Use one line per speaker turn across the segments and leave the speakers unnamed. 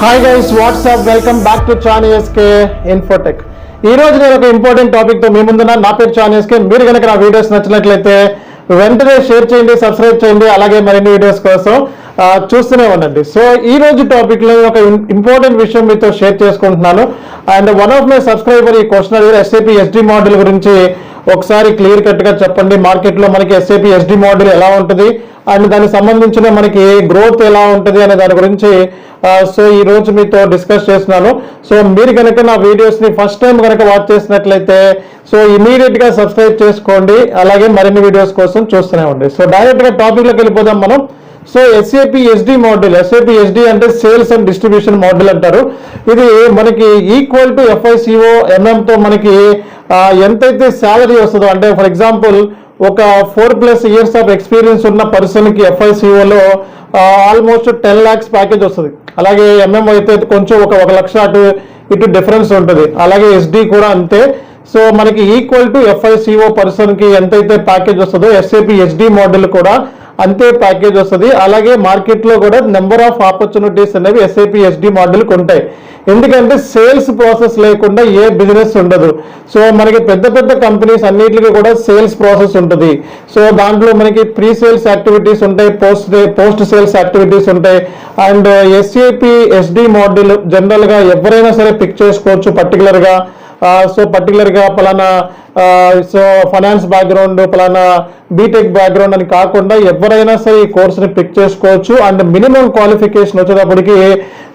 Hi guys, what's up, welcome back to Chani SK Infotech. ఈ రోజు నేను ఒక ఇంపార్టెంట్ టాపిక్ తో మీ ముందున్నా. నా పేరు చాన్ఎస్కే. మీరు కనుక నా వీడియోస్ నచ్చినట్లయితే వెంటనే షేర్ చేయండి, సబ్స్క్రైబ్ చేయండి, అలాగే మరిన్ని వీడియోస్ కోసం చూస్తూనే ఉండండి. సో ఈ రోజు టాపిక్ లో ఒక ఇంపార్టెంట్ విషయం మీతో షేర్ చేసుకుంటున్నాను. And one of my subscriber ఈ క్వశ్చన్ అడిగారు, SAP SD మోడల్ గురించి ఒకసారి క్లియర్ కట్ గా చెప్పండి. మార్కెట్ లో మనకి SAP SD మోడల్ ఎలా ఉంటుంది అండ్ దానికి సంబంధించిన మనకి గ్రోత్ ఎలా ఉంటుంది అనే దాని గురించి సో ఈ రోజు మీతో డిస్కస్ చేస్తున్నాను. సో మీరు కనుక నా వీడియోస్ ని ఫస్ట్ టైం కనుక వాచ్ చేసినట్లయితే సో ఇమీడియట్ గా సబ్స్క్రైబ్ చేసుకోండి, అలాగే మరిన్ని వీడియోస్ కోసం చూస్తూనే ఉండండి. సో డైరెక్ట్ గా టాపిక్ లోకి వెళ్ళిపోదాం మనం. So SAP SD model, SAP SD అంటే సేల్స్ అండ్ డిస్ట్రిబ్యూషన్ మోడల్ అంటారు. ఇది మనకి ఈక్వల్ టు FICO MM తో మనకి ఎంతైతే శాలరీ వస్తుందో, అంటే ఫర్ ఎగ్జాంపుల్ ఒక 4+ years ఆఫ్ ఎక్స్పీరియన్స్ ఉన్న పర్సన్కి FICOలో ఆల్మోస్ట్ 10 lakhs ప్యాకేజ్ వస్తుంది. అలాగే MM అయితే కొంచెం ఒక 1 లక్ష అటు ఇటు డిఫరెన్స్ ఉంటుంది. అలాగే SD కూడా అంతే. సో మనకి ఈక్వల్ టు FICO పర్సన్కి ఎంతైతే ప్యాకేజ్ వస్తుందో SAP SD మోడల్ కూడా అంతే ప్యాకేజ్ వస్తుంది. అలాగే మార్కెట్లో కూడా నెంబర్ ఆఫ్ ఆపర్చునిటీస్ అనేవి SAP SD మోడల్కి ఉంటాయి. ఎందుకంటే సేల్స్ ప్రాసెస్ లేకుండా ఏ బిజినెస్ ఉండదు. సో మనకి పెద్ద పెద్ద కంపెనీస్ అన్నిటికీ కూడా సేల్స్ ప్రాసెస్ ఉంటుంది. సో దాంట్లో మనకి ప్రీ సేల్స్ యాక్టివిటీస్ ఉంటాయి, పోస్ట్ సేల్స్ యాక్టివిటీస్ ఉంటాయి. అండ్ SAP SD మోడల్ జనరల్గా ఎవరైనా సరే పిక్ చేసుకోవచ్చు. పర్టికులర్గా పలానా సో ఫైనాన్స్ బ్యాక్గ్రౌండ్, పలానా బీటెక్ బ్యాక్గ్రౌండ్ అని కాకుండా ఎవరైనా సరే ఈ కోర్సుని పిక్ చేసుకోవచ్చు. అండ్ మినిమం క్వాలిఫికేషన్ వచ్చేటప్పటికి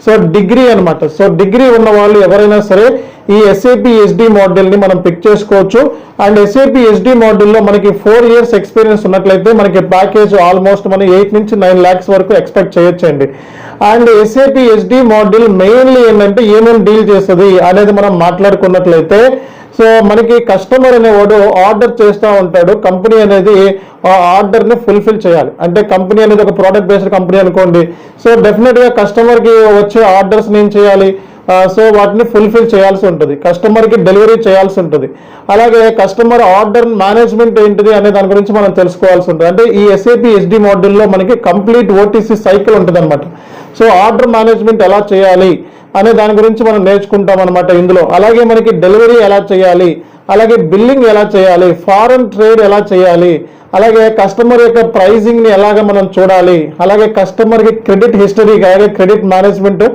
సో డిగ్రీ అనమాట. సో డిగ్రీ ఉన్న వాళ్ళు ఎవరైనా సరే ఈ SAP SD మోడల్ని మనం పిక్ చేసుకోవచ్చు. అండ్ SAP SD మోడల్లో మనకి 4 years ఎక్స్పీరియన్స్ ఉన్నట్లయితే మనకి ప్యాకేజ్ ఆల్మోస్ట్ మనం 8 నుంచి 9 lakhs వరకు ఎక్స్పెక్ట్ చేయొచ్చండి. And SAP SD model mainly ఏంటంటే ఏమేమి డీల్ చేస్తుంది అనేది మనం మాట్లాడుకున్నట్లయితే, సో మనకి కస్టమర్ అనేవాడు ఆర్డర్ చేస్తూ ఉంటాడు. కంపెనీ అనేది ఆ ఆర్డర్ని ఫుల్ఫిల్ చేయాలి. అంటే కంపెనీ అనేది ఒక ప్రోడక్ట్ బేస్డ్ కంపెనీ అనుకోండి. సో డెఫినెట్గా కస్టమర్కి వచ్చే ఆర్డర్స్ని ఏం చేయాలి, సో వాటిని ఫుల్ఫిల్ చేయాల్సి ఉంటుంది, కస్టమర్కి డెలివరీ చేయాల్సి ఉంటుంది. అలాగే కస్టమర్ ఆర్డర్ మేనేజ్మెంట్ ఏంటిది అనే దాని గురించి మనం తెలుసుకోవాల్సి ఉంటుంది. అంటే ఈ SAP SD మోడల్లో మనకి కంప్లీట్ OTC సైకిల్ ఉంటుంది అనమాట. సో ఆర్డర్ మేనేజ్మెంట్ ఎలా చేయాలి అనే దాని గురించి మనం నేర్చుకుంటాం అనమాట ఇందులో. అలాగే మనకి డెలివరీ ఎలా చేయాలి, అలాగే బిల్లింగ్ ఎలా చేయాలి, ఫారెన్ ట్రేడ్ ఎలా చేయాలి, అలాగే కస్టమర్ యొక్క ప్రైజింగ్ని ఎలాగ మనం చూడాలి, అలాగే కస్టమర్కి క్రెడిట్ హిస్టరీ, అలాగే క్రెడిట్ మేనేజ్మెంట్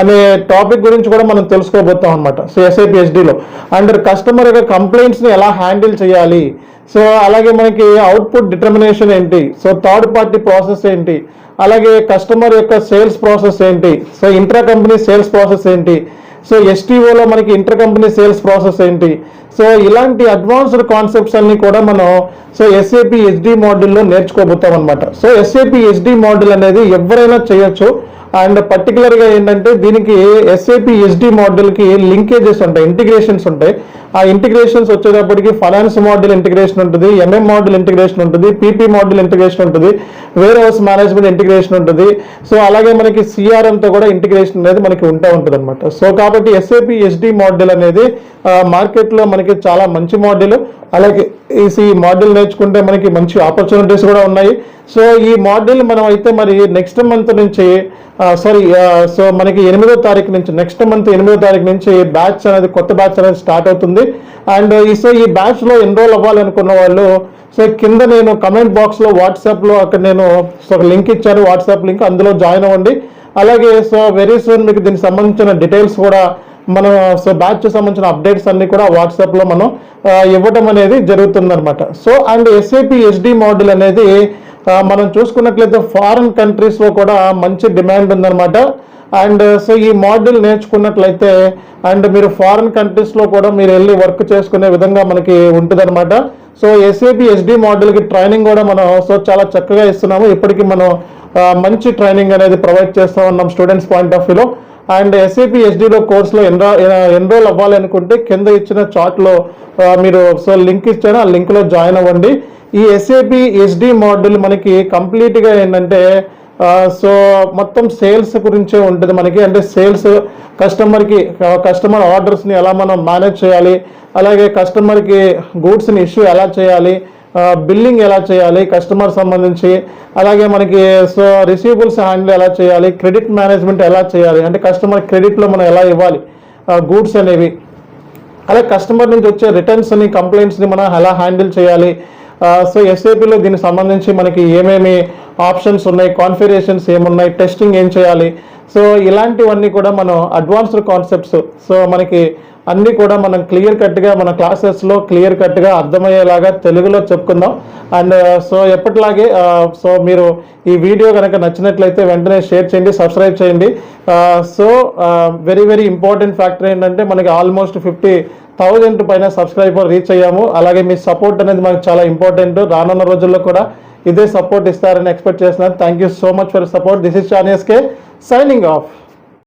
అనే టాపిక్ గురించి కూడా మనం తెలుసుకోబోతాం అనమాట. సో SAP SDలో అండ్ కస్టమర్ యొక్క కంప్లైంట్స్ని ఎలా హ్యాండిల్ చేయాలి, సో అలాగే మనకి అవుట్పుట్ డిటర్మినేషన్ ఏంటి, సో థర్డ్ పార్టీ ప్రాసెస్ ఏంటి, అలాగే కస్టమర్ యొక్క సేల్స్ ప్రాసెస్ ఏంటి, so intra company sales process ఏంటి, సో STOలో మనకి ఇంటర్ కంపెనీ సేల్స్ ప్రాసెస్ ఏంటి. సో ఇలాంటి అడ్వాన్స్డ్ కాన్సెప్ట్స్ అన్ని కూడా మనం సో SAP SD మోడల్లో నేర్చుకోబోతాం అనమాట. సో SAP SD మోడల్ అనేది ఎవరైనా చేయొచ్చు. అండ్ పర్టికులర్గా ఏంటంటే దీనికి SAP SD మోడల్కి లింకేజెస్ ఉంటాయి, ఇంటిగ్రేషన్స్ ఉంటాయి. ఆ ఇంటిగ్రేషన్స్ వచ్చేటప్పటికి ఫైనాన్స్ మోడల్ ఇంటిగ్రేషన్ ఉంటుంది, MM మోడల్ ఇంటిగ్రేషన్ ఉంటుంది, PP మోడల్ ఇంటిగ్రేషన్ ఉంటుంది, వేర్ హౌస్ మేనేజ్మెంట్ ఇంటిగ్రేషన్ ఉంటుంది. సో అలాగే మనకి CRMతో కూడా ఇంటిగ్రేషన్ అనేది మనకి ఉంటుంది అనమాట. సో కాబట్టి SAP SD మోడల్ అనేది మార్కెట్లో మనకి చాలా మంచి మోడల్. అలాగే ఈ మోడల్ నేర్చుకుంటే మనకి మంచి ఆపర్చునిటీస్ కూడా ఉన్నాయి. సో ఈ మోడల్ మనం అయితే మరి నెక్స్ట్ మంత్ నుంచి సో మనకి 8వ తారీఖు నుంచి, నెక్స్ట్ మంత్ 8వ తారీఖు నుంచి బ్యాచ్ అనేది, కొత్త బ్యాచ్ అనేది స్టార్ట్ అవుతుంది. అండ్ ఈ బ్యాచ్లో ఎన్రోల్ అవ్వాలనుకున్న వాళ్ళు సో కింద నేను కమెంట్ బాక్స్లో వాట్సాప్లో అక్కడ నేను ఒక లింక్ ఇచ్చాను, వాట్సాప్ లింక్, అందులో జాయిన్ అవ్వండి. అలాగే సో వెరీ సూన్ మీకు దీనికి సంబంధించిన డీటెయిల్స్ కూడా మనం సో బ్యాచ్ సంబంధించిన అప్డేట్స్ అన్ని కూడా వాట్సాప్లో మనం ఇవ్వడం అనేది జరుగుతుందన్నమాట. So and SAP SD model అనేది మనం చూసుకున్నట్లయితే ఫారిన్ కంట్రీస్లో కూడా మంచి డిమాండ్ ఉందన్నమాట. అండ్ సో ఈ మోడల్ నేర్చుకున్నట్లయితే అండ్ మీరు ఫారిన్ కంట్రీస్లో కూడా మీరు వెళ్ళి వర్క్ చేసుకునే విధంగా మనకి ఉంటుందన్నమాట. సో SAP SD మోడల్కి ట్రైనింగ్ కూడా మనం సో చాలా చక్కగా ఇస్తున్నాము. ఇప్పటికీ మనం మంచి ట్రైనింగ్ అనేది ప్రొవైడ్ చేస్తూ ఉన్నాం స్టూడెంట్స్ పాయింట్ ఆఫ్ వ్యూలో. అండ్ SAP SDలో కోర్సులో ఎన్రోల్ అవ్వాలి అనుకుంటే కింద ఇచ్చిన చార్ట్లో మీరు సో లింక్ ఇచ్చాను, ఆ లింక్లో జాయిన్ అవ్వండి. ఈ SAP SD మోడల్ మనకి కంప్లీట్గా ఏంటంటే సో మొత్తం సేల్స్ గురించే ఉంటుంది మనకి. అంటే సేల్స్ కస్టమర్ ఆర్డర్స్ని ఎలా మనం మేనేజ్ చేయాలి, అలాగే కస్టమర్కి గూడ్స్ని ఇష్యూ ఎలా చేయాలి, బిల్లింగ్ ఎలా చేయాలి కస్టమర్ సంబంధించి, అలాగే మనకి సో రిసీవబుల్స్ హ్యాండిల్ ఎలా చేయాలి, క్రెడిట్ మేనేజ్మెంట్ ఎలా చేయాలి, అంటే కస్టమర్ క్రెడిట్లో మనం ఎలా ఇవ్వాలి గూడ్స్ అనేవి, అలాగే కస్టమర్ నుంచి వచ్చే రిటర్న్స్ని కంప్లైంట్స్ని మనం ఎలా హ్యాండిల్ చేయాలి. సో ఎస్ఏపిలో దీనికి సంబంధించి మనకి ఏమేమి ఆప్షన్స్ ఉన్నాయి, కాన్ఫిగరేషన్స్ ఏమున్నాయి, టెస్టింగ్ ఏం చేయాలి, సో ఇలాంటివన్నీ కూడా మనం అడ్వాన్స్డ్ కాన్సెప్ట్స్ సో మనకి అన్నీ కూడా మనం క్లియర్ కట్గా మన క్లాసెస్లో క్లియర్ కట్గా అర్థమయ్యేలాగా తెలుగులో చెప్పుకుందాం. అండ్ సో ఎప్పటిలాగే సో మీరు ఈ వీడియో కనుక నచ్చినట్లయితే వెంటనే షేర్ చేయండి, సబ్స్క్రైబ్ చేయండి. So very very important factor ఏంటంటే మనకి ఆల్మోస్ట్ 50,000 పైన సబ్స్క్రైబర్ రీచ్ అయ్యాము. అలాగే మీ సపోర్ట్ అనేది మనకు చాలా ఇంపార్టెంట్. రానున్న రోజుల్లో కూడా ఇదే సపోర్ట్ ఇస్తారని ఎక్స్పెక్ట్ చేస్తున్నాను. Thank you so much for support. This is Chani SK signing of.